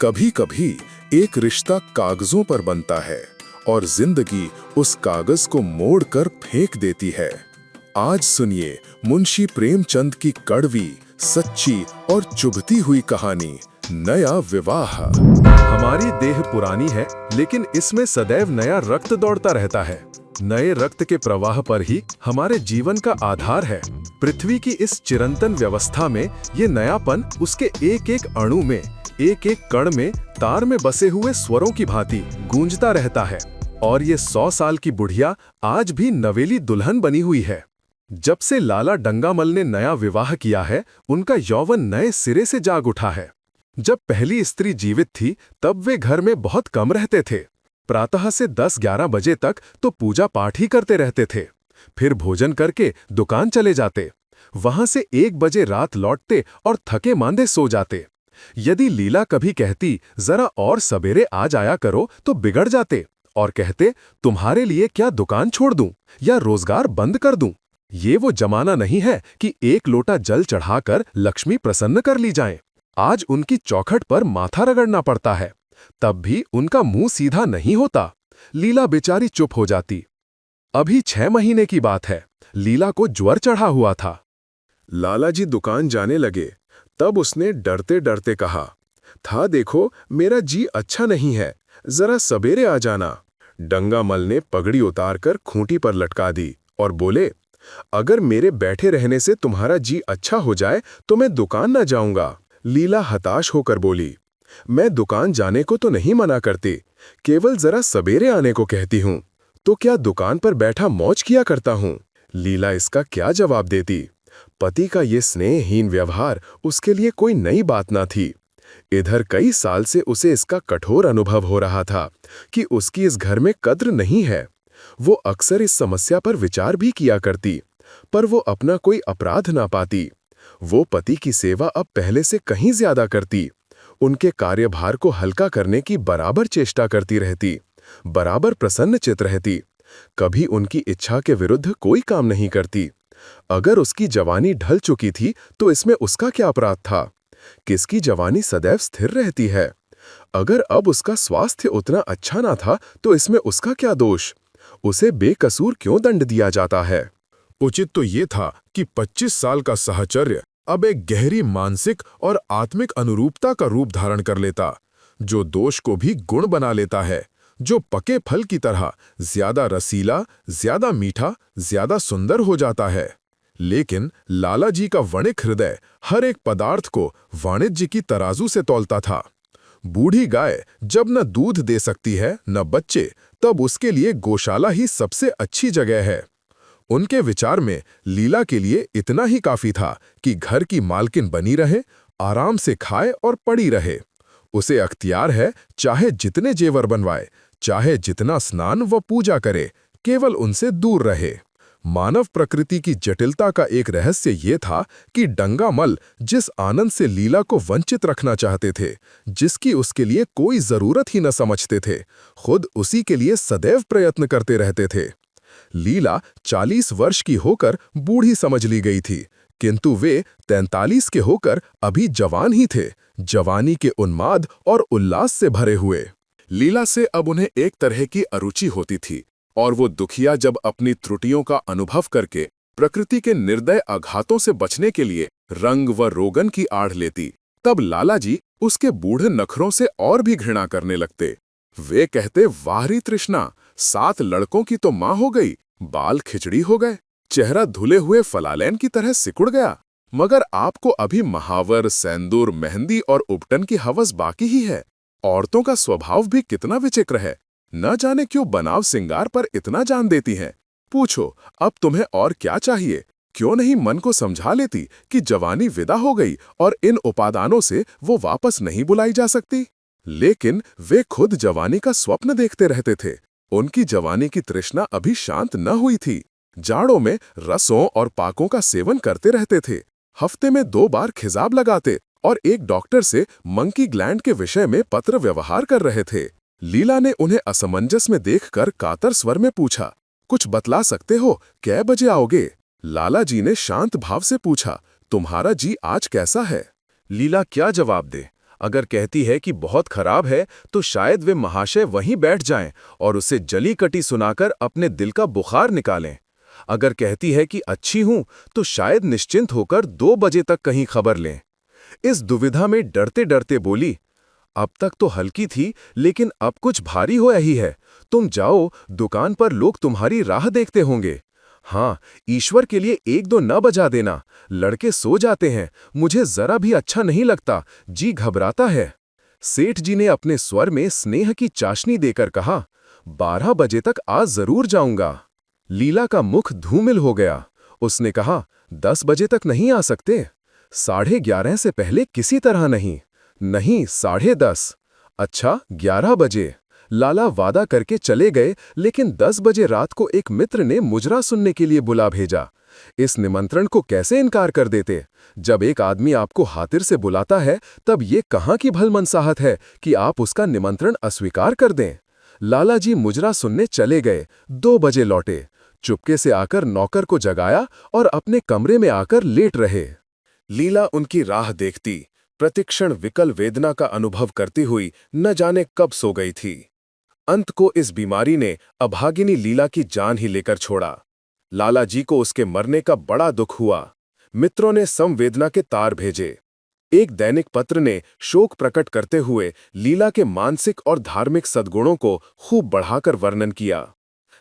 कभी कभी एक रिश्ता कागजों पर बनता है और जिंदगी उस कागज को मोड़कर फेंक देती है। आज सुनिए मुंशी प्रेमचंद की कड़वी, सच्ची और चुभती हुई कहानी, नया विवाह। हमारी देह पुरानी है, लेकिन इसमें सदैव नया रक्त दौड़ता रहता है। नए रक्त के प्रवाह पर ही हमारे जीवन का आधार है। पृथ्वी की इस चिरंतन व्यवस्था में ये नयापन उसके एक एक अणु में, एक एक कण में, तार में बसे हुए स्वरों की भांति गूंजता रहता है। और ये 100 साल की बुढ़िया आज भी नवेली दुल्हन बनी हुई है। जब से लाला डंगामल ने नया विवाह किया है, उनका यौवन नए सिरे से जाग उठा है। जब पहली स्त्री जीवित थी, तब वे घर में बहुत कम रहते थे। प्रातः से 10-11 बजे तक तो पूजा पाठ ही करते रहते थे। फिर भोजन करके दुकान चले जाते। वहां से 1 बजे रात लौटते और थके मांदे सो जाते। यदि लीला कभी कहती जरा और सवेरे आ जाया करो, तो बिगड़ जाते और कहते तुम्हारे लिए क्या दुकान छोड़ दूं या रोजगार बंद कर दूं। ये वो जमाना नहीं है कि एक लोटा जल चढ़ाकर लक्ष्मी प्रसन्न कर ली जाए। आज उनकी चौखट पर माथा रगड़ना पड़ता है, तब भी उनका मुंह सीधा नहीं होता। लीला बेचारी चुप हो जाती। अभी 6 महीने की बात है। लीला को ज्वर चढ़ा हुआ था। लाला जी दुकान जाने लगे, तब उसने डरते डरते कहा, था देखो मेरा जी अच्छा नहीं है, जरा सवेरे आ जाना। डंगामल ने पगड़ी उतारकर खूंटी पर लटका दी और बोले, अगर मेरे बैठे रहने से तुम्हारा जी अच्छा हो जाए तो मैं दुकान न जाऊंगा। लीला हताश होकर बोली, मैं दुकान जाने को तो नहीं मना करती, केवल जरा सवेरे आने को कहती हूँ। तो क्या दुकान पर बैठा मौज किया करता हूँ? लीला इसका क्या जवाब देती? पति का ये स्नेहहीन व्यवहार उसके लिए कोई नई बात ना थी। इधर कई साल से उसे इसका कठोर अनुभव हो रहा था कि उसकी इस घर में कद्र नहीं है। वो अक्सर इस समस्या पर विचार भी किया करती, पर वो अपना कोई अपराध ना पाती। वो पति की सेवा अब पहले से कहीं ज्यादा करती, उनके कार्यभार को हल्का करने की बराबर चेष्टा करती रहती, बराबर प्रसन्नचित रहती, कभी उनकी इच्छा के विरुद्ध कोई काम नहीं करती। अगर उसकी जवानी ढल चुकी थी तो इसमें उसका क्या अपराध था? किसकी जवानी सदैव स्थिर रहती है? अगर अब उसका स्वास्थ्य उतना अच्छा ना था तो इसमें उसका क्या दोष? उसे बेकसूर क्यों दंड दिया जाता है? उचित तो ये था कि 25 साल का साहचर्य अब एक गहरी मानसिक और आत्मिक अनुरूपता का रूप धारण कर लेता, जो दोष को भी गुण बना लेता है, जो पके फल की तरह ज्यादा रसीला, ज्यादा मीठा, ज्यादा सुंदर हो जाता है। लेकिन लाला जी का वणिक हृदय हर एक पदार्थ को वाणिज्य की तराजू से तौलता था। बूढ़ी गाय जब न दूध दे सकती है न बच्चे, तब उसके लिए गौशाला ही सबसे अच्छी जगह है। उनके विचार में लीला के लिए इतना ही काफी था कि घर की मालकिन बनी रहे, आराम से खाए और पड़ी रहे। उसे अख्तियार है चाहे जितने जेवर बनवाए, चाहे जितना स्नान व पूजा करे, केवल उनसे दूर रहे। मानव प्रकृति की जटिलता का एक रहस्य ये था कि डंगामल जिस आनंद से लीला को वंचित रखना चाहते थे, जिसकी उसके लिए कोई जरूरत ही न समझते थे, खुद उसी के लिए सदैव प्रयत्न करते रहते थे। लीला 40 वर्ष की होकर बूढ़ी समझ ली गई थी, किंतु वे 43 के होकर अभी जवान ही थे, जवानी के उन्माद और उल्लास से भरे हुए। लीला से अब उन्हें एक तरह की अरुचि होती थी, और वो दुखिया जब अपनी त्रुटियों का अनुभव करके प्रकृति के निर्दय आघातों से बचने के लिए रंग व रोगन की आड़ लेती, तब लाला जी उसके बूढ़े नखरों से और भी घृणा करने लगते। वे कहते, वाहरी तृष्णा, 7 लड़कों की तो मां हो गई, बाल खिचड़ी हो गए, चेहरा धुले हुए फलालैन की तरह सिकुड़ गया, मगर आपको अभी महावर, सेंदूर, मेहंदी और उपटन की हवस बाकी ही है। औरतों का स्वभाव भी कितना विचित्र है, न जाने क्यों बनाव सिंगार पर इतना जान देती हैं। पूछो अब तुम्हें और क्या चाहिए? क्यों नहीं मन को समझा लेती कि जवानी विदा हो गई और इन उपादानों से वो वापस नहीं बुलाई जा सकती? लेकिन वे खुद जवानी का स्वप्न देखते रहते थे। उनकी जवानी की तृष्णा अभी शांत न हुई थी। जाड़ों में रसों और पाकों का सेवन करते रहते थे। हफ्ते में 2 बार खिजाब लगाते और एक डॉक्टर से मंकी ग्लैंड के विषय में पत्र व्यवहार कर रहे थे। लीला ने उन्हें असमंजस में देखकर कातर स्वर में पूछा, कुछ बतला सकते हो, कै बजे आओगे? लाला जी ने शांत भाव से पूछा, तुम्हारा जी आज कैसा है? लीला क्या जवाब दे? अगर कहती है कि बहुत खराब है तो शायद वे महाशय वहीं बैठ जाएं और उसे जली कटी सुनाकर अपने दिल का बुखार निकालें। अगर कहती है कि अच्छी हूं तो शायद निश्चिंत होकर 2 बजे तक कहीं खबर लें। इस दुविधा में डरते डरते बोली, अब तक तो हल्की थी लेकिन अब कुछ भारी हो रही है। तुम जाओ, दुकान पर लोग तुम्हारी राह देखते होंगे। हाँ, ईश्वर के लिए 1-2 न बजा देना, लड़के सो जाते हैं, मुझे जरा भी अच्छा नहीं लगता, जी घबराता है। सेठ जी ने अपने स्वर में स्नेह की चाशनी देकर कहा, 12 बजे तक आज जरूर जाऊंगा। लीला का मुख धूमिल हो गया। उसने कहा, 10 बजे तक नहीं आ सकते? 11:30 से पहले किसी तरह नहीं। नहीं, 10:30। अच्छा, 11 बजे। लाला वादा करके चले गए, लेकिन 10 बजे रात को एक मित्र ने मुजरा सुनने के लिए बुला भेजा। इस निमंत्रण को कैसे इनकार कर देते? जब एक आदमी आपको खातिर से बुलाता है, तब ये कहाँ की भलमनसाहत है कि आप उसका निमंत्रण अस्वीकार कर दें? लाला जी मुजरा सुनने चले गए, 2 बजे लौटे। चुपके से आकर नौकर को जगाया और अपने कमरे में आकर लेट रहे। लीला उनकी राह देखती, प्रतिक्षण विकल वेदना का अनुभव करती हुई न जाने कब सो गई थी। अंत को इस बीमारी ने अभागिनी लीला की जान ही लेकर छोड़ा। लाला जी को उसके मरने का बड़ा दुख हुआ। मित्रों ने संवेदना के तार भेजे। एक दैनिक पत्र ने शोक प्रकट करते हुए लीला के मानसिक और धार्मिक सद्गुणों को खूब बढ़ाकर वर्णन किया।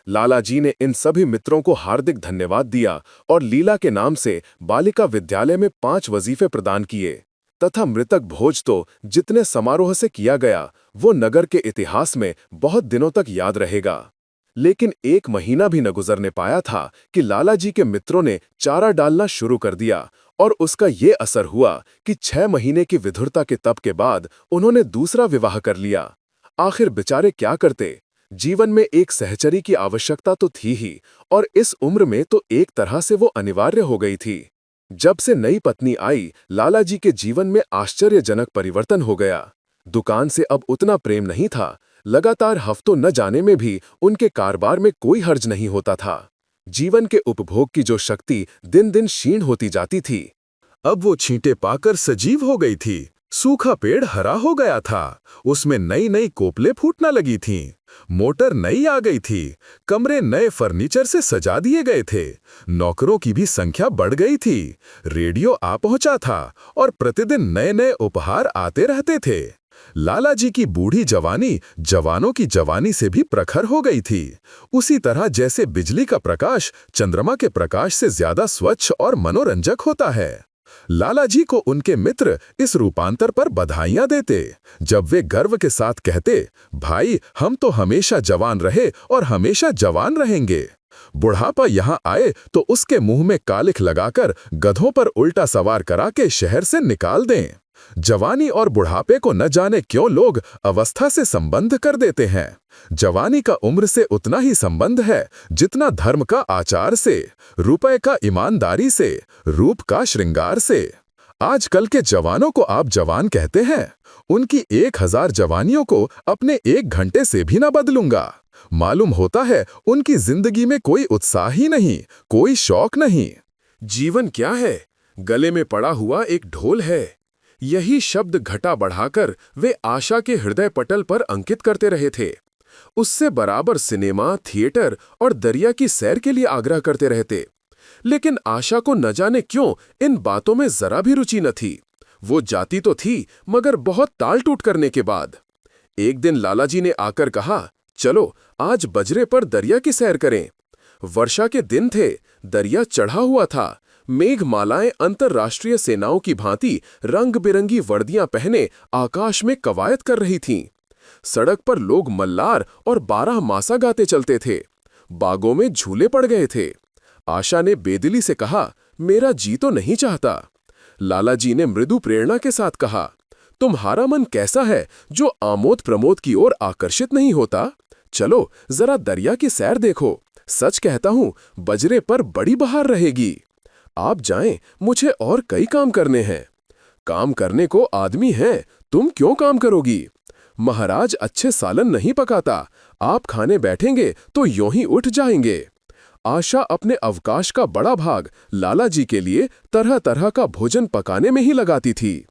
लाला जी ने इन सभी मित्रों को हार्दिक धन्यवाद दिया और लीला के नाम से बालिका विद्यालय में 5 वजीफे प्रदान किए तथा मृतक भोज तो जितने समारोह से किया गया वो नगर के इतिहास में बहुत दिनों तक याद रहेगा। लेकिन 1 महीना भी न गुजरने पाया था कि लाला जी के मित्रों ने चारा डालना शुरू कर दिया और उसका ये असर हुआ कि 6 महीने की विधुरता के तप के बाद उन्होंने दूसरा विवाह कर लिया। आखिर बेचारे क्या करते? जीवन में एक सहचरी की आवश्यकता तो थी ही और इस उम्र में तो एक तरह से वो अनिवार्य हो गई थी। जब से नई पत्नी आई, लाला जी के जीवन में आश्चर्यजनक परिवर्तन हो गया। दुकान से अब उतना प्रेम नहीं था। लगातार हफ्तों न जाने में भी उनके कारोबार में कोई हर्ज नहीं होता था। जीवन के उपभोग की जो शक्ति दिन दिन क्षीण होती जाती थी, अब वो छींटे पाकर सजीव हो गई थी। सूखा पेड़ हरा हो गया था, उसमें नई नई कोपलें फूटना लगी थीं। मोटर नई आ गई थी, कमरे नए फर्नीचर से सजा दिए गए थे, नौकरों की भी संख्या बढ़ गई थी, रेडियो आ पहुंचा था और प्रतिदिन नए नए उपहार आते रहते थे। लाला जी की बूढ़ी जवानी जवानों की जवानी से भी प्रखर हो गई थी, उसी तरह जैसे बिजली का प्रकाश चंद्रमा के प्रकाश से ज्यादा स्वच्छ और मनोरंजक होता है। लाला जी को उनके मित्र इस रूपांतर पर बधाइयां देते, जब वे गर्व के साथ कहते, भाई हम तो हमेशा जवान रहे और हमेशा जवान रहेंगे। बुढ़ापा यहाँ आए तो उसके मुंह में कालिख लगाकर गधों पर उल्टा सवार करा के शहर से निकाल दें। जवानी और बुढ़ापे को न जाने क्यों लोग अवस्था से संबंध कर देते हैं। जवानी का उम्र से उतना ही संबंध है जितना धर्म का आचार से, रुपए का ईमानदारी से, रूप का श्रृंगार से। आजकल के जवानों को आप जवान कहते हैं, उनकी 1000 जवानियों को अपने 1 घंटे से भी न बदलूंगा। मालूम होता है उनकी जिंदगी में कोई उत्साह ही नहीं, कोई शौक नहीं। जीवन क्या है? गले में पड़ा हुआ एक ढोल है। यही शब्द घटा बढ़ाकर वे आशा के हृदय पटल पर अंकित करते रहे थे। उससे बराबर सिनेमा, थिएटर और दरिया की सैर के लिए आग्रह करते रहते। लेकिन आशा को न जाने क्यों इन बातों में जरा भी रुचि न थी। वो जाती तो थी मगर बहुत टाल टूट करने के बाद। एक दिन लाला जी ने आकर कहा, चलो आज बजरे पर दरिया की सैर करें। वर्षा के दिन थे, दरिया चढ़ा हुआ था, मेघमालाएं अंतर्राष्ट्रीय सेनाओं की भांति रंग बिरंगी वर्दियां पहने आकाश में कवायद कर रही थीं। सड़क पर लोग मल्लार और 12 मासा गाते चलते थे। बागों में झूले पड़ गए थे। आशा ने बेदिली से कहा, मेरा जी तो नहीं चाहता। लाला जी ने मृदु प्रेरणा के साथ कहा, तुम्हारा मन कैसा है जो आमोद प्रमोद की ओर आकर्षित नहीं होता? चलो जरा दरिया की सैर देखो। सच कहता हूं, बजरे पर बड़ी बहार रहेगी। आप जाएं, मुझे और कई काम करने हैं। काम करने को आदमी है, तुम क्यों काम करोगी? महाराज अच्छे सालन नहीं पकाता, आप खाने बैठेंगे तो यूं ही उठ जाएंगे। आशा अपने अवकाश का बड़ा भाग लाला जी के लिए तरह तरह का भोजन पकाने में ही लगाती थी।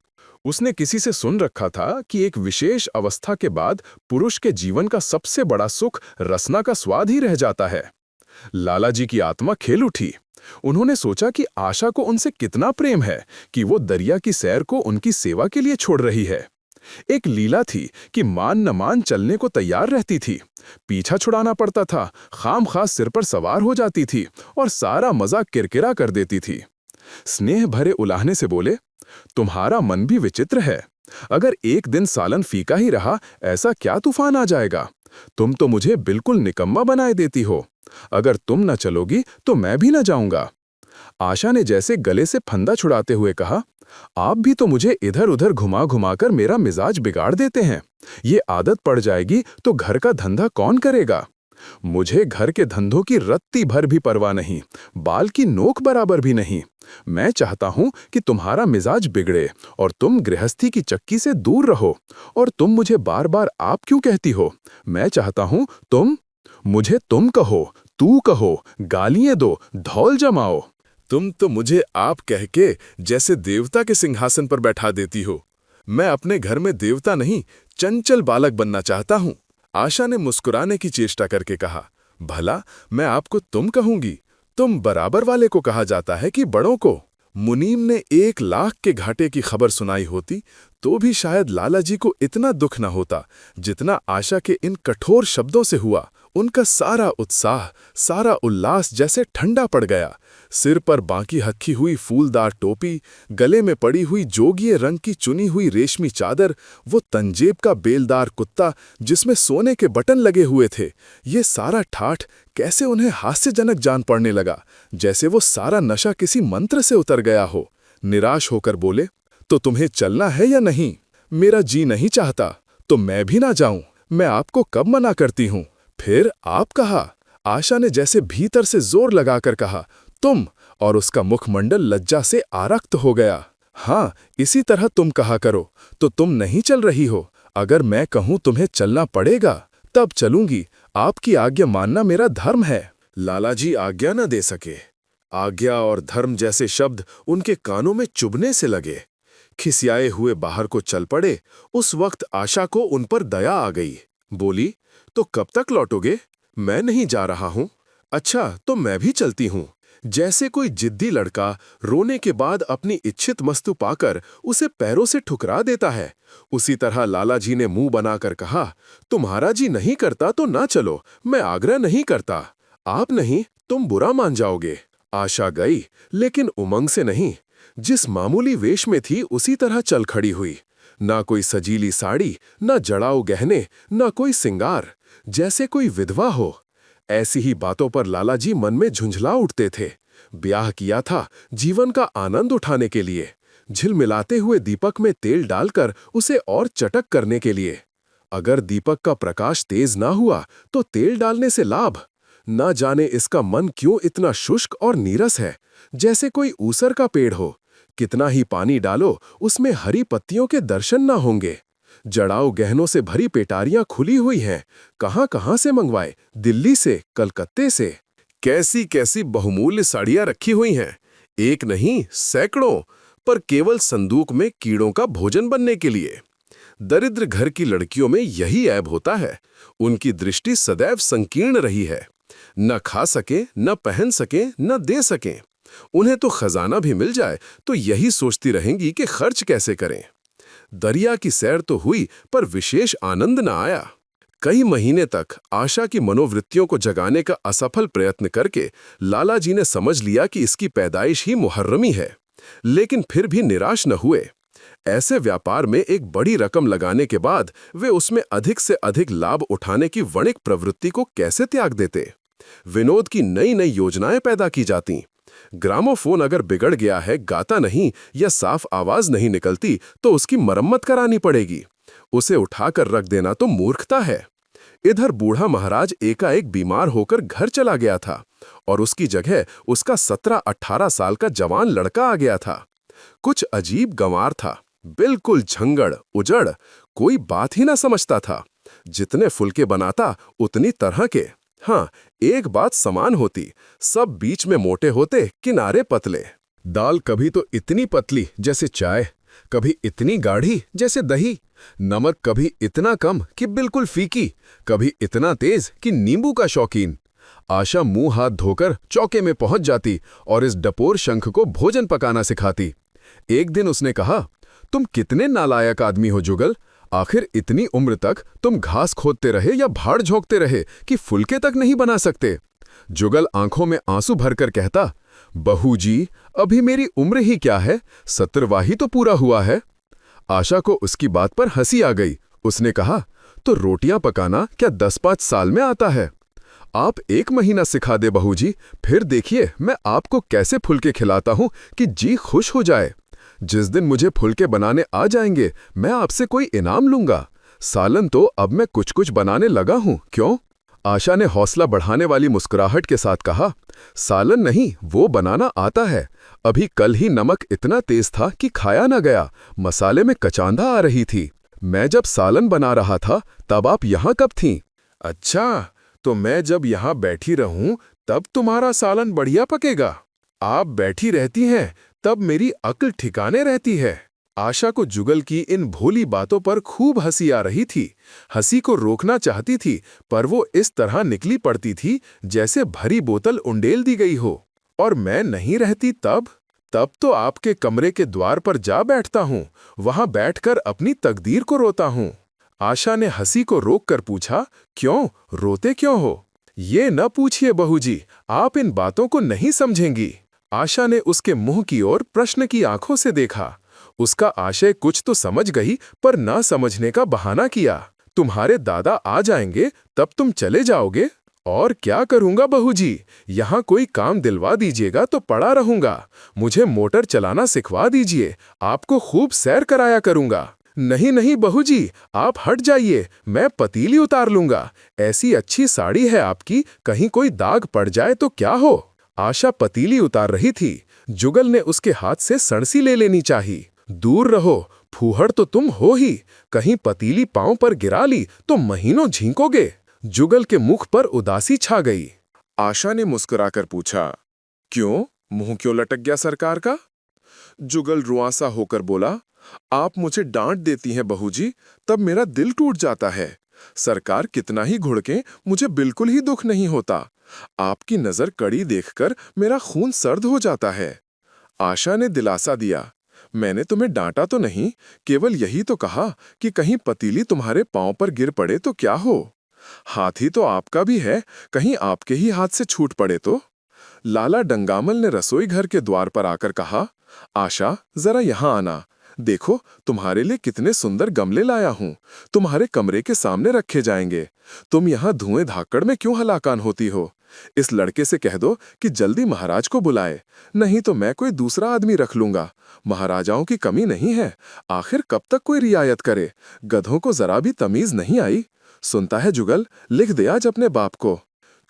उसने किसी से सुन रखा था कि एक विशेष अवस्था के बाद पुरुष के जीवन का सबसे बड़ा सुख रसना का स्वाद ही रह जाता है। लाला जी की आत्मा खेल उठी। उन्होंने सोचा कि आशा को उनसे कितना प्रेम है कि वो दरिया की सैर को उनकी सेवा के लिए छोड़ रही है। एक लीला थी कि मान न मान चलने को तैयार रहती थी, पीछा छुड़ाना पड़ता था, खामखास सिर पर सवार हो जाती थी और सारा मजा किरकिरा कर देती थी। स्नेह भरे उलाहने से बोले, तुम्हारा मन भी विचित्र है। अगर एक दिन सालन फीका ही रहा, ऐसा क्या तूफान आ जाएगा? तुम तो मुझे बिल्कुल निकम्मा बनाए देती हो। अगर तुम न चलोगी तो मैं भी न जाऊंगा। आशा ने जैसे गले से फंदा छुड़ाते हुए कहा, आप भी तो मुझे इधर उधर घुमा घुमाकर मेरा मिजाज बिगाड़ देते हैं। ये आदत पड़ जाएगी तो घर का धंधा कौन करेगा? मुझे घर के धंधों की रत्ती भर भी परवाह नहीं, बाल की नोक बराबर भी नहीं। मैं चाहता हूं कि तुम्हारा मिजाज बिगड़े और तुम गृहस्थी की चक्की से दूर रहो। और तुम मुझे बार बार आप क्यों कहती हो? मैं चाहता हूं मुझे तुम कहो, तू कहो, गालियां दो, धौल जमाओ। तुम तो मुझे आप कह के जैसे देवता के सिंहासन पर बैठा देती हो। मैं अपने घर में देवता नहीं, चंचल बालक बनना चाहता हूं। आशा ने मुस्कुराने की चेष्टा करके कहा, भला मैं आपको तुम कहूंगी? तुम बराबर वाले को कहा जाता है कि बड़ों को? मुनीम ने 1,00,000 के घाटे की खबर सुनाई होती तो भी शायद लाला जी को इतना दुख न होता जितना आशा के इन कठोर शब्दों से हुआ। उनका सारा उत्साह, सारा उल्लास जैसे ठंडा पड़ गया। सिर पर बांकी हक्की हुई फूलदार टोपी, गले में पड़ी हुई जोगिए रंग की चुनी हुई रेशमी चादर, वो तंजेब का बेलदार कुत्ता जिसमें सोने के बटन लगे हुए थे, ये सारा ठाठ कैसे उन्हें हास्यजनक जान पड़ने लगा, जैसे वो सारा नशा किसी मंत्र से उतर गया हो। निराश होकर बोले, तो तुम्हें चलना है या नहीं? मेरा जी नहीं चाहता तो मैं भी ना जाऊं। मैं आपको कब मना करती हूं? फिर आप कहा। आशा ने जैसे भीतर से जोर लगाकर कहा, तुम, और उसका मुखमंडल लज्जा से आरक्त हो गया। हाँ, इसी तरह तुम कहा करो। तो तुम नहीं चल रही हो। अगर मैं कहूं तुम्हें चलना पड़ेगा तब चलूंगी। आपकी आज्ञा मानना मेरा धर्म है। लाला जी आज्ञा न दे सके। आज्ञा और धर्म जैसे शब्द उनके कानों में चुभने से लगे। खिसियाए हुए बाहर को चल पड़े। उस वक्त आशा को उन पर दया आ गई। बोली, तो कब तक लौटोगे? मैं नहीं जा रहा हूं। अच्छा, तो मैं भी चलती हूं। जैसे कोई जिद्दी लड़का रोने के बाद अपनी इच्छित वस्तु पाकर उसे पैरों से ठुकरा देता है, उसी तरह लाला जी ने मुंह बनाकर कहा, तुम्हारा जी नहीं करता तो ना चलो, मैं आग्रह नहीं करता। आप नहीं, तुम बुरा मान जाओगे। आशा गई, लेकिन उमंग से नहीं। जिस मामूली वेश में थी उसी तरह चल खड़ी हुई। ना कोई सजीली साड़ी, ना जड़ाऊ गहने, ना कोई सिंगार, जैसे कोई विधवा हो। ऐसी ही बातों पर लाला जी मन में झुंझला उठते थे। ब्याह किया था जीवन का आनंद उठाने के लिए, झिलमिलाते हुए दीपक में तेल डालकर उसे और चटक करने के लिए। अगर दीपक का प्रकाश तेज ना हुआ तो तेल डालने से लाभ। ना जाने इसका मन क्यों इतना शुष्क और नीरस है, जैसे कोई ऊसर का पेड़ हो। कितना ही पानी डालो उसमें हरी पत्तियों के दर्शन ना होंगे। जड़ाऊ गहनों से भरी पेटारियां खुली हुई हैं। कहां से मंगवाए? दिल्ली से, कलकत्ते से। कैसी कैसी बहुमूल्य साड़ियां रखी हुई हैं, एक नहीं सैकड़ों, पर केवल संदूक में कीड़ों का भोजन बनने के लिए। दरिद्र घर की लड़कियों में यही ऐब होता है, उनकी दृष्टि सदैव संकीर्ण रही है। न खा सके, न पहन सके, न दे सके। उन्हें तो खजाना भी मिल जाए तो यही सोचती रहेंगी कि खर्च कैसे करें। दरिया की सैर तो हुई पर विशेष आनंद न आया। कई महीने तक आशा की मनोवृत्तियों को जगाने का असफल प्रयत्न करके लाला जी ने समझ लिया कि इसकी पैदाइश ही मुहर्रमी है, लेकिन फिर भी निराश न हुए। ऐसे व्यापार में एक बड़ी रकम लगाने के बाद वे उसमें अधिक से अधिक लाभ उठाने की वणिक प्रवृत्ति को कैसे त्याग देते? विनोद की नई नई योजनाएं पैदा की जाती। ग्रामोफोन अगर बिगड़ गया है, गाता नहीं या साफ आवाज नहीं निकलती, तो उसकी मरम्मत करानी पड़ेगी। उसे उठाकर रख देना तो मूर्खता है। इधर बूढ़ा महाराज एकाएक बीमार होकर घर चला गया था और उसकी जगह उसका 17-18 साल का जवान लड़का आ गया था। कुछ अजीब गंवार था, बिल्कुल झंगड़ उजड़, कोई बात ही ना समझता था। जितने फुलके बनाता उतनी तरह के। हाँ, एक बात समान होती, सब बीच में मोटे होते, किनारे पतले। दाल कभी तो इतनी पतली जैसे चाय, कभी इतनी गाढ़ी जैसे दही, नमक कभी इतना कम कि बिल्कुल फीकी, कभी इतना तेज कि नींबू का शौकीन। आशा मुंह हाथ धोकर चौके में पहुंच जाती और इस डपोर शंख को भोजन पकाना सिखाती। एक दिन उसने कहा, तुम कितने नालायक आदमी हो जुगल, आखिर इतनी उम्र तक तुम घास खोदते रहे या भाड़ झोंकते रहे कि फुलके तक नहीं बना सकते। जुगल आंखों में आंसू भरकर कहता, बहू जी, अभी मेरी उम्र ही क्या है, 17वां ही तो पूरा हुआ है। आशा को उसकी बात पर हंसी आ गई। उसने कहा, तो रोटियां पकाना क्या 10-5 साल में आता है? आप 1 महीना सिखा दे बहू जी, फिर देखिए मैं आपको कैसे फुलके खिलाता हूं कि जी खुश हो जाए। जिस दिन मुझे फुलके बनाने आ जाएंगे, मैं आपसे कोई इनाम लूंगा। सालन तो अब मैं कुछ कुछ बनाने लगा हूं, क्यों? आशा ने हौसला बढ़ाने वाली मुस्कुराहट के साथ कहा, सालन नहीं, वो बनाना आता है। अभी कल ही नमक इतना तेज था कि खाया न गया, मसाले में कचांधा आ रही थी। मैं जब सालन बना रहा था तब आप यहाँ कब थीं? अच्छा, तो मैं जब यहाँ बैठी रहूं तब तुम्हारा सालन बढ़िया पकेगा। आप बैठी रहती हैं तब मेरी अक्ल ठिकाने रहती है। आशा को जुगल की इन भोली बातों पर खूब हंसी आ रही थी। हंसी को रोकना चाहती थी, पर वो इस तरह निकली पड़ती थी जैसे भरी बोतल उंडेल दी गई हो। और मैं नहीं रहती तब तो आपके कमरे के द्वार पर जा बैठता हूँ, वहां बैठकर अपनी तकदीर को रोता हूँ। आशा ने हंसी को रोककर पूछा, क्यों रोते क्यों हो? ये न पूछिए बहू जी, आप इन बातों को नहीं समझेंगी। आशा ने उसके मुंह की ओर प्रश्न की आंखों से देखा। उसका आशय कुछ तो समझ गई, पर न समझने का बहाना किया। तुम्हारे दादा आ जाएंगे तब तुम चले जाओगे? और क्या करूंगा बहू जी, यहाँ कोई काम दिलवा दीजिएगा तो पड़ा रहूंगा। मुझे मोटर चलाना सिखवा दीजिए, आपको खूब सैर कराया करूंगा। नहीं नहीं बहू जी, आप हट जाइए, मैं पतीली उतार लूंगा। ऐसी अच्छी साड़ी है आपकी, कहीं कोई दाग पड़ जाए तो क्या हो? आशा पतीली उतार रही थी। जुगल ने उसके हाथ से सणसी ले लेनी चाहिए। दूर रहो, फूहड़ तो तुम हो ही, कहीं पतीली पांव पर गिरा ली तो महीनों झींकोगे। जुगल के मुख पर उदासी छा गई। आशा ने मुस्कुराकर पूछा, क्यों, मुंह क्यों लटक गया सरकार का? जुगल रुआंसा होकर बोला, आप मुझे डांट देती हैं बहू जी, तब मेरा दिल टूट जाता है। सरकार कितना ही घुड़के, मुझे बिल्कुल ही दुख नहीं होता। आपकी नजर कड़ी देखकर मेरा खून सर्द हो जाता है। आशा ने दिलासा दिया, मैंने तुम्हें डांटा तो नहीं, केवल यही तो कहा कि कहीं पतीली तुम्हारे पांव पर गिर पड़े तो क्या हो। हाथी तो आपका भी है, कहीं आपके ही हाथ से छूट पड़े तो। लाला डंगामल ने रसोई घर के द्वार पर आकर कहा, आशा जरा यहाँ आना, देखो तुम्हारे लिए कितने सुंदर गमले लाया हूं, तुम्हारे कमरे के सामने रखे जाएंगे। तुम यहाँ धुएं धाकड़ में क्यों हलाकान होती हो? इस लड़के से कह दो कि जल्दी महाराज को बुलाए, नहीं तो मैं कोई दूसरा आदमी रख लूंगा। महाराजाओं की कमी नहीं है, आखिर कब तक कोई रियायत करे? गधों को जरा भी तमीज नहीं आई। सुनता है जुगल, लिख दे आज अपने बाप को।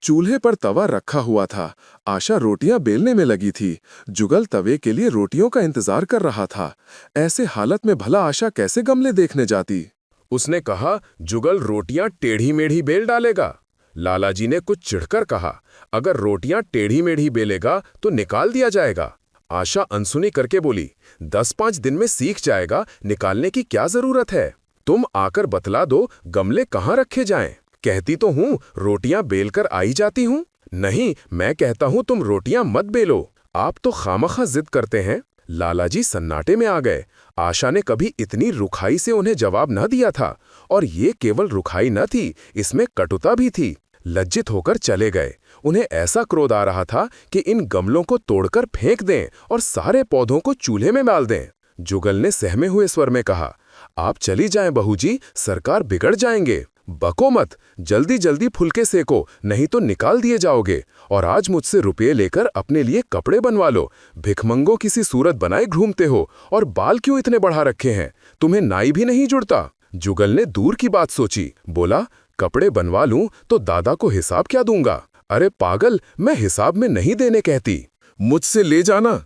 चूल्हे पर तवा रखा हुआ था। आशा रोटियां बेलने में लगी थी। जुगल तवे के लिए रोटियों का इंतजार कर रहा था। ऐसे हालत में भला आशा कैसे गमले देखने जाती? उसने कहा, जुगल रोटियां टेढ़ी मेढ़ी बेल डालेगा। लालाजी ने कुछ चिढ़कर कहा, अगर रोटियां टेढ़ी मेढ़ी बेलेगा तो निकाल दिया जाएगा। आशा अनसुनी करके बोली, 10-5 दिन में सीख जाएगा, निकालने की क्या जरूरत है? तुम आकर बतला दो गमले कहाँ रखे जाएं। कहती तो हूं रोटियां बेलकर आई जाती हूं। नहीं, मैं कहता हूं तुम रोटियां मत बेलो, आप तो खामखा जिद करते हैं। लालाजी सन्नाटे में आ गए। आशा ने कभी इतनी रुखाई से उन्हें जवाब न दिया था, और ये केवल रुखाई न थी, इसमें कटुता भी थी। लज्जित होकर चले गए। उन्हें ऐसा क्रोध आ रहा था कि इन गमलों को तोड़कर फेंक दें और सारे पौधों को चूल्हे में डाल दें। जुगल ने सहमे हुए स्वर में कहा, आप चली जाएं बहू जी, सरकार बिगड़ जाएंगे। बको मत, जल्दी जल्दी फुलके सेको, नहीं तो निकाल दिए जाओगे। और आज मुझसे रुपये लेकर अपने लिए कपड़े बनवा लो। भिखमंगो किसी सूरत बनाए घूमते हो, और बाल क्यों इतने बढ़ा रखे हैं? तुम्हें नाई भी नहीं जुड़ता। जुगल ने दूर की बात सोची, बोला, कपड़े बनवा लूं तो दादा को हिसाब क्या दूंगा? अरे पागल, मैं हिसाब में नहीं देने कहती। मुझसे ले जाना।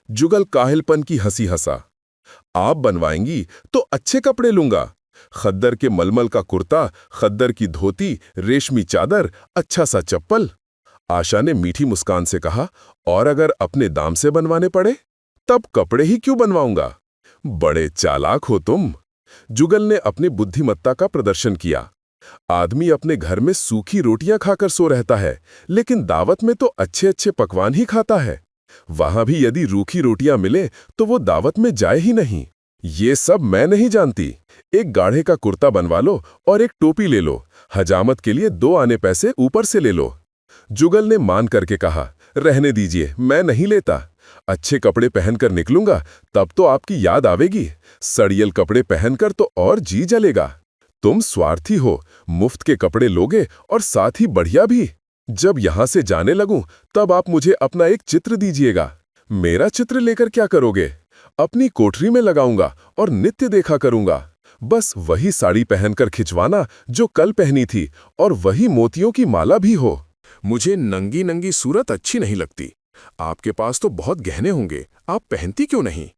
जुगल काहिलपन की हंसी हंसा। आप बनवाएंगी तो अच्छे कपड़े लूंगा। खद्दर के मलमल का कुर्ता, खद्दर की धोती, रेशमी चादर, अच्छा सा चप्पल। आशा ने मीठी मुस्कान से कहा, और अगर अपने दाम से बनवाने पड़े? तब कपड़े ही क्यों बनवाऊंगा? बड़े चालाक हो तुम। जुगल ने अपनी बुद्धिमत्ता का प्रदर्शन किया। आदमी अपने घर में सूखी रोटियां खाकर सो रहता है, लेकिन दावत में तो अच्छे अच्छे पकवान ही खाता है। वहां भी यदि रूखी रोटियां मिले तो वो दावत में जाए ही नहीं। ये सब मैं नहीं जानती। एक गाढ़े का कुर्ता बनवा लो और एक टोपी ले लो। हजामत के लिए 2 आने पैसे ऊपर से ले लो। जुगल ने मान करके कहा, रहने दीजिए, मैं नहीं लेता। अच्छे कपड़े पहनकर निकलूंगा तब तो आपकी याद आवेगी। सड़ियल कपड़े पहनकर तो और जी जलेगा। तुम स्वार्थी हो, मुफ्त के कपड़े लोगे और साथ ही बढ़िया भी। जब यहां से जाने लगूं तब आप मुझे अपना एक चित्र दीजिएगा। मेरा चित्र लेकर क्या करोगे? अपनी कोठरी में लगाऊंगा और नित्य देखा करूंगा। बस वही साड़ी पहनकर खिंचवाना जो कल पहनी थी, और वही मोतियों की माला भी हो। मुझे नंगी नंगी सूरत अच्छी नहीं लगती। आपके पास तो बहुत गहने होंगे, आप पहनती क्यों नहीं?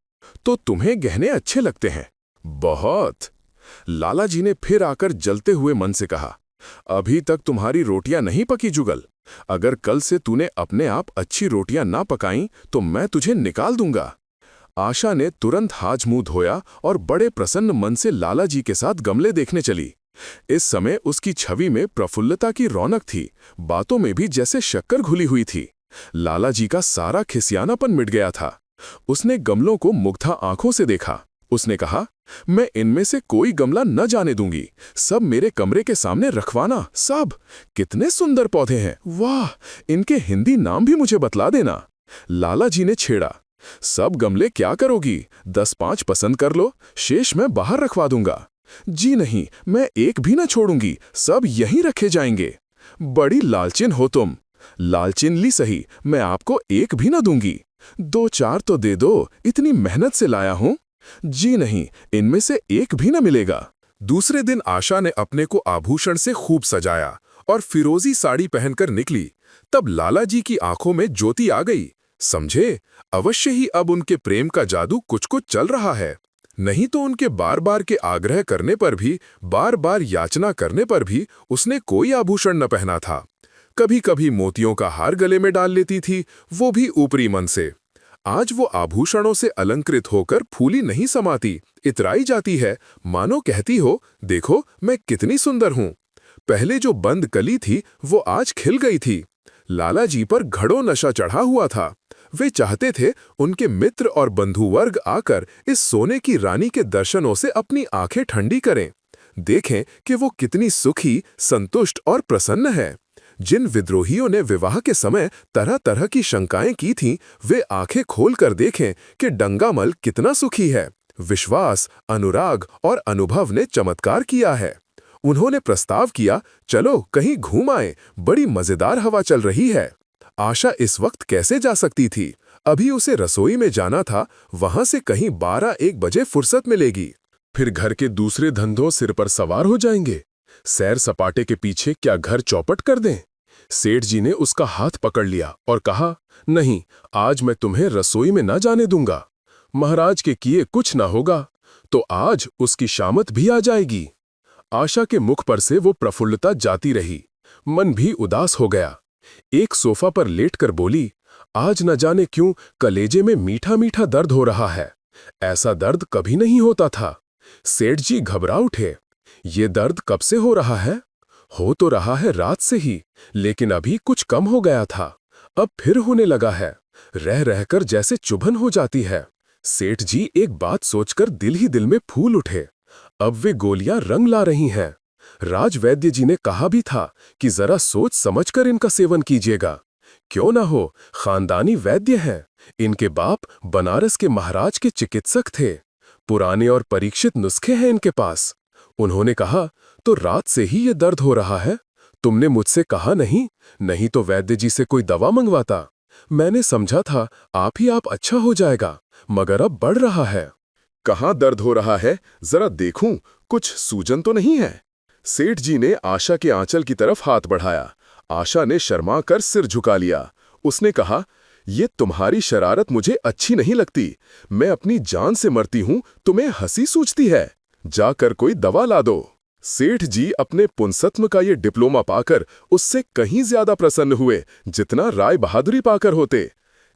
तो तुम्हें गहने अच्छे लगते हैं? बहुत। लाला जी ने फिर आकर जलते हुए मन से कहा, अभी तक तुम्हारी रोटियां नहीं पकी जुगल। अगर कल से तूने अपने आप अच्छी रोटियां ना पकाई तो मैं तुझे निकाल दूंगा। आशा ने तुरंत हाथ मुंह धोया और बड़े प्रसन्न मन से लाला जी के साथ गमले देखने चली। इस समय उसकी छवि में प्रफुल्लता की रौनक थी, बातों में भी जैसे शक्कर घुली हुई थी। लाला जी का सारा खिसियानापन मिट गया था। उसने गमलों को मुग्धा आंखों से देखा। उसने कहा, मैं इनमें से कोई गमला न जाने दूंगी, सब मेरे कमरे के सामने रखवाना। सब कितने सुंदर पौधे हैं, वाह! इनके हिंदी नाम भी मुझे बतला देना। लाला जी ने छेड़ा, सब गमले क्या करोगी? 10-5 पसंद कर लो, शेष मैं बाहर रखवा दूंगा। जी नहीं, मैं एक भी न छोड़ूंगी, सब यहीं रखे जाएंगे। बड़ी लालचिन हो तुम। लालचिन ली सही, मैं आपको एक भी न दूंगी। 2-4 तो दे दो, इतनी मेहनत से लाया हूं। जी नहीं, इनमें से एक भी न मिलेगा। दूसरे दिन आशा ने अपने को आभूषण से खूब सजाया और फिरोजी साड़ी पहनकर निकली। तब लाला जी की आंखों में ज्योति आ गई। समझे, अवश्य ही अब उनके प्रेम का जादू कुछ कुछ चल रहा है। नहीं तो उनके बार बार के आग्रह करने पर भी, बार बार याचना करने पर भी उसने कोई आभूषण न पहना था। कभी कभी मोतियों का हार गले में डाल लेती थी, वो भी ऊपरी मन से। आज वो आभूषणों से अलंकृत होकर फूली नहीं समाती, इतराई जाती है, मानो कहती हो, देखो मैं कितनी सुंदर हूं। पहले जो बंद कली थी वो आज खिल गई थी। लाला जी पर घड़ों नशा चढ़ा हुआ था। वे चाहते थे उनके मित्र और बंधुवर्ग आकर इस सोने की रानी के दर्शनों से अपनी आंखें ठंडी करें, देखें कि वो कितनी सुखी, संतुष्ट और प्रसन्न है। जिन विद्रोहियों ने विवाह के समय तरह तरह की शंकाएं की थीं, वे आंखें खोलकर देखें कि डंगामल कितना सुखी है। विश्वास, अनुराग और अनुभव ने चमत्कार किया है। उन्होंने प्रस्ताव किया, चलो कहीं घूम आए, बड़ी मजेदार हवा चल रही है। आशा इस वक्त कैसे जा सकती थी? अभी उसे रसोई में जाना था, वहां से कहीं 12-1 बजे फुर्सत मिलेगी। फिर घर के दूसरे धंधों सिर पर सवार हो जाएंगे। सैर सपाटे के पीछे क्या घर चौपट कर दें? सेठ जी ने उसका हाथ पकड़ लिया और कहा, नहीं, आज मैं तुम्हें रसोई में न जाने दूंगा। महाराज के किए कुछ ना होगा, तो आज उसकी शामत भी आ जाएगी। आशा के मुख पर से वो प्रफुल्लता जाती रही, मन भी उदास हो गया। एक सोफा पर लेटकर बोली, आज न जाने क्यों कलेजे में मीठा मीठा दर्द हो रहा है। ऐसा दर्द कभी नहीं होता था। सेठ जी घबरा उठे, ये दर्द कब से हो रहा है? हो तो रहा है रात से ही, लेकिन अभी कुछ कम हो गया था, अब फिर होने लगा है। रह रहकर जैसे चुभन हो जाती है। सेठ जी एक बात सोचकर दिल ही दिल में फूल उठे। अब वे गोलियां रंग ला रही हैं। राजवैद्य जी ने कहा भी था कि जरा सोच समझकर इनका सेवन कीजिएगा। क्यों ना हो, खानदानी वैद्य हैं। इनके बाप बनारस के महाराज के चिकित्सक थे। पुराने और परीक्षित नुस्खे हैं इनके पास। उन्होंने कहा, तो रात से ही ये दर्द हो रहा है? तुमने मुझसे कहा नहीं? नहीं तो वैद्य जी से कोई दवा मंगवाता। मैंने समझा था आप ही आप अच्छा हो जाएगा, मगर अब बढ़ रहा है। कहाँ दर्द हो रहा है, जरा देखूं, कुछ सूजन तो नहीं है? सेठ जी ने आशा के आंचल की तरफ हाथ बढ़ाया। आशा ने शर्मा कर सिर झुका लिया। उसने कहा, ये तुम्हारी शरारत मुझे अच्छी नहीं लगती। मैं अपनी जान से मरती हूं, तुम्हें हंसी सूझती है। जाकर कोई दवा ला दो। सेठ जी अपने पुंसत्व का ये डिप्लोमा पाकर उससे कहीं ज्यादा प्रसन्न हुए जितना राय बहादुरी पाकर होते।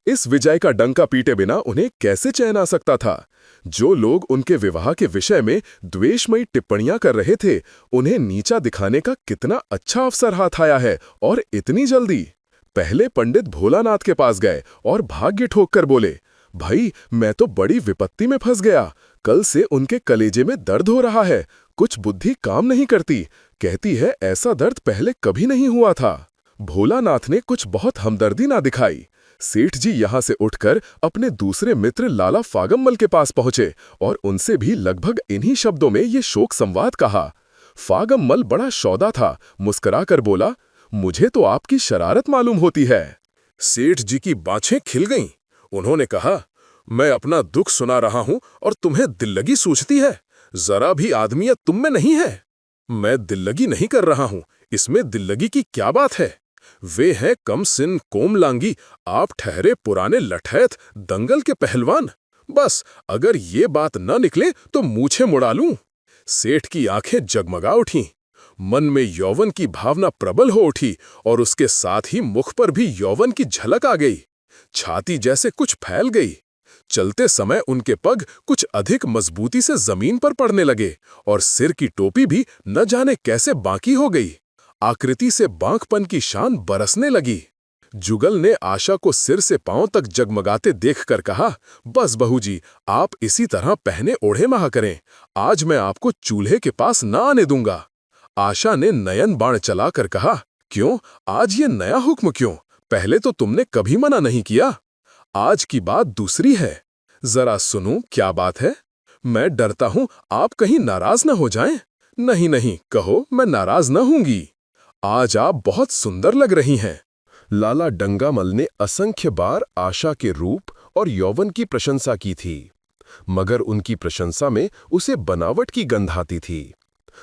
इस विजय का डंका पीटे बिना उन्हें कैसे चैन आ सकता था? जो लोग उनके विवाह के विषय में द्वेषमयी टिप्पणियां कर रहे थे, उन्हें नीचा दिखाने का कितना अच्छा अवसर हाथ आया है, और इतनी जल्दी। पहले पंडित भोलानाथ के पास गए और भाग्य ठोक कर बोले, भाई मैं तो बड़ी विपत्ति में फंस गया। कल से उनके कलेजे में दर्द हो रहा है, कुछ बुद्धि काम नहीं करती, कहती है ऐसा दर्द पहले कभी नहीं हुआ था। भोलानाथ ने कुछ बहुत हमदर्दी ना दिखाई। सेठ जी यहां से उठकर अपने दूसरे मित्र लाला फागम्मल के पास पहुंचे और उनसे भी लगभग इन्हीं शब्दों में ये शोक संवाद कहा। फागम्मल बड़ा सौदा था, मुस्कुराकर बोला, मुझे तो आपकी शरारत मालूम होती है। सेठ जी की बाछें खिल गईं। उन्होंने कहा, मैं अपना दुख सुना रहा हूं और तुम्हें दिल्लगी सूझती है। जरा भी आदमियत तुम में नहीं है। मैं दिल्लगी नहीं कर रहा हूं, इसमें दिल्लगी की क्या बात है? वे हैं कम सिन कोमलांगी, आप ठहरे पुराने लठैत दंगल के पहलवान। बस अगर ये बात न निकले तो मूछें मुड़ा लूं। सेठ की आंखें जगमगा उठीं। मन में यौवन की भावना प्रबल हो उठी और उसके साथ ही मुख पर भी यौवन की झलक आ गई। छाती जैसे कुछ फैल गई। चलते समय उनके पग कुछ अधिक मजबूती से जमीन पर पड़ने लगे और सिर की टोपी भी न जाने कैसे बांकी हो गई। आकृति से बांकपन की शान बरसने लगी। जुगल ने आशा को सिर से पांव तक जगमगाते देखकर कहा, बस बहू जी, आप इसी तरह पहने ओढ़े महा करें, आज मैं आपको चूल्हे के पास न आने दूंगा। आशा ने नयन बाण चलाकर कहा, क्यों, आज ये नया हुक्म क्यों? पहले तो तुमने कभी मना नहीं किया। आज की बात दूसरी है, जरा सुनो क्या बात है। मैं डरता हूं आप कहीं नाराज न हो जाएं। नहीं नहीं, कहो, मैं नाराज न होंगी। आज आप बहुत सुंदर लग रही हैं। लाला डंगामल ने असंख्य बार आशा के रूप और यौवन की प्रशंसा की थी, मगर उनकी प्रशंसा में उसे बनावट की गंध आती थी।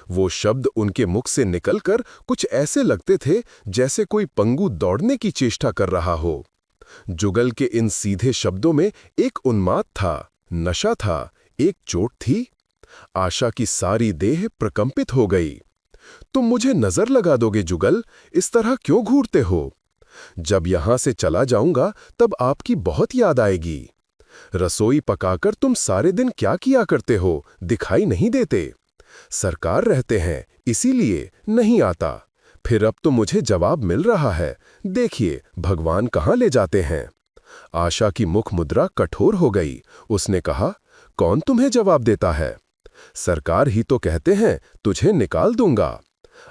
वो शब्द उनके मुख से निकलकर कुछ ऐसे लगते थे जैसे कोई पंगु दौड़ने की चेष्टा कर रहा हो। जुगल के इन सीधे शब्दों में एक उन्माद था, नशा था, एक चोट थी। आशा की सारी देह प्रकंपित हो गई। तुम मुझे नजर लगा दोगे जुगल, इस तरह क्यों घूरते हो? जब यहां से चला जाऊंगा तब आपकी बहुत याद आएगी। रसोई पकाकर तुम सारे दिन क्या किया करते हो, दिखाई नहीं देते। सरकार रहते हैं इसीलिए नहीं आता। फिर अब तो मुझे जवाब मिल रहा है, देखिए भगवान कहाँ ले जाते हैं। आशा की मुख मुद्रा कठोर हो गई। उसने कहा, कौन तुम्हें जवाब देता है? सरकार ही तो कहते हैं तुझे निकाल दूंगा।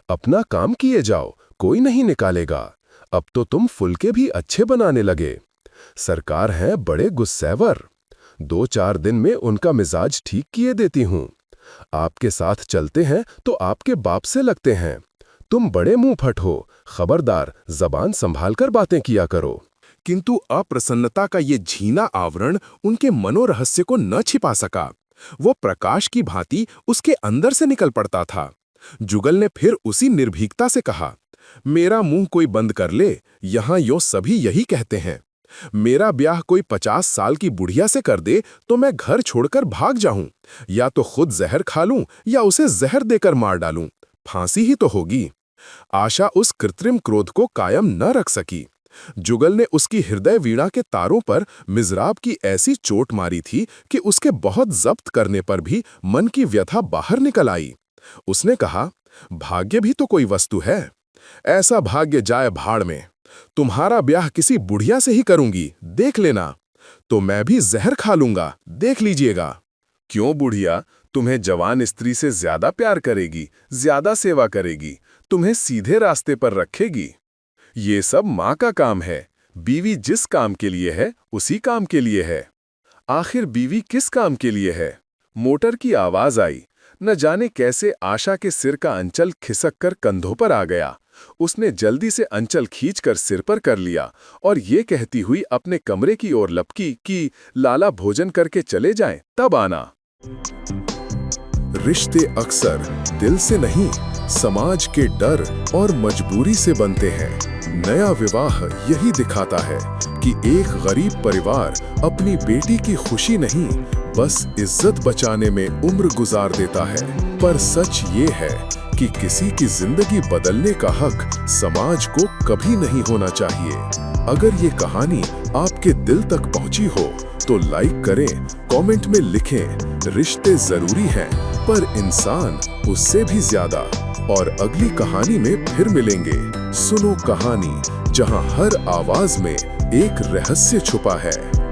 अपना काम किए जाओ, कोई नहीं निकालेगा। अब तो तुम फुलके भी अच्छे बनाने लगे। सरकार है बड़े गुस्सेवर। 2-4 दिन में उनका मिजाज ठीक किए देती हूं। आपके साथ चलते हैं तो आपके बाप से लगते हैं। तुम बड़े मुंह फट हो, खबरदार जबान संभालकर बातें किया करो। किंतु अप्रसन्नता का ये झीना आवरण उनके मनोरहस्य को न छिपा सका। वो प्रकाश की भांति उसके अंदर से निकल पड़ता था। जुगल ने फिर उसी निर्भीकता से कहा, मेरा मुंह कोई बंद कर ले, यहां यो सभी यही कहते हैं। मेरा ब्याह कोई 50 साल की बुढ़िया से कर दे तो मैं घर छोड़कर भाग जाऊं, या तो खुद जहर खा लूं या उसे जहर देकर मार डालूं, फांसी ही तो होगी। आशा उस कृत्रिम क्रोध को कायम न रख सकी। जुगल ने उसकी हृदय वीणा के तारों पर मिज़राब की ऐसी चोट मारी थी कि उसके बहुत जब्त करने पर भी मन की व्यथा बाहर निकल आई। उसने कहा, भाग्य भी तो कोई वस्तु है। ऐसा भाग्य जाए भाड़ में। तुम्हारा ब्याह किसी बुढ़िया से ही करूंगी, देख लेना। तो मैं भी जहर खा लूंगा, देख लीजिएगा। क्यों बुढ़िया, तुम्हें जवान स्त्री से ज्यादा प्यार करेगी, ज्यादा सेवा करेगी, तुम्हें सीधे रास्ते पर रखेगी। ये सब माँ का काम है। बीवी जिस काम के लिए है उसी काम के लिए है। आखिर बीवी किस काम के लिए है? मोटर की आवाज आई। न जाने कैसे आशा के सिर का अंचल खिसक कर कंधों पर आ गया। उसने जल्दी से अंचल खींचकर सिर पर कर लिया और ये कहती हुई अपने कमरे की ओर लपकी कि लाला भोजन करके चले जाएं, तब आना। रिश्ते अक्सर दिल से नहीं, समाज के डर और मजबूरी से बनते हैं। नया विवाह यही दिखाता है कि एक गरीब परिवार अपनी बेटी की खुशी नहीं, बस इज्जत बचाने में उम्र गुजार देता है। पर सच ये है कि किसी की जिंदगी बदलने का हक समाज को कभी नहीं होना चाहिए। अगर ये कहानी आपके दिल तक पहुंची हो तो लाइक करें, कमेंट में लिखें, रिश्ते जरूरी हैं पर इंसान उससे भी ज्यादा। और अगली कहानी में फिर मिलेंगे। सुनो कहानी, जहां हर आवाज में एक रहस्य छुपा है।